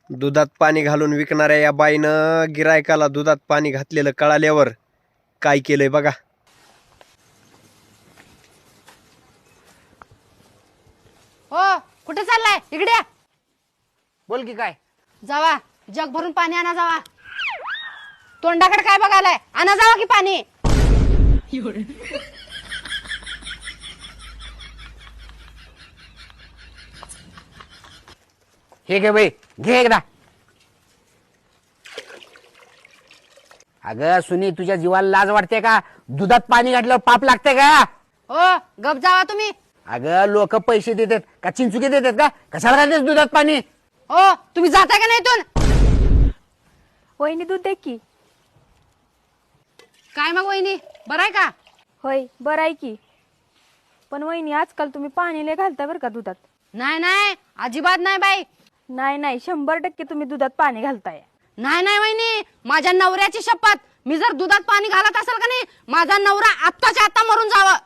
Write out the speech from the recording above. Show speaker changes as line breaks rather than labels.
दुधात पाणी घालून विकणाऱ्या या बाईनं गिरायकाला दुधात पाणी घातलेलं कळाल्यावर काय केलंय बघा.
हो कुठे चाललाय? इकडे या.
बोल की काय?
जावा जग भरून पाणी आणा जावा. तोंडाकडे काय बघायलाय? आणा जावा की पाणी.
हे घे बाई, घे एकदा. अगं सुनी, तुझ्या जीवाला लाज वाटते का? दुधात पाणी घातल्यावर पाप लागते का?
हो गप जावा तुम्ही.
अगं लोक पैसे देतात का चिंचुके देतात का? कशाला घालतेस दुधात पाणी?
हो तुम्ही जाताय का नाही इथून?
वहिनी दूध दे की.
काय मग वहिनी बरं आहे का?
होय बरं आहे की. पण वहिनी आजकाल तुम्ही पाणी लय घालता बरं का दुधात.
नाही नाही अजिबात नाही बाई.
नाही नाही 100% तुम्ही दुधात पाणी घालताय.
नाही नाही वहिनी, माझ्या नवऱ्याची शपथ, मी जर दुधात पाणी घालत असेल का नाही, माझा नवरा आत्ताच्या आत्ता मरून जावं.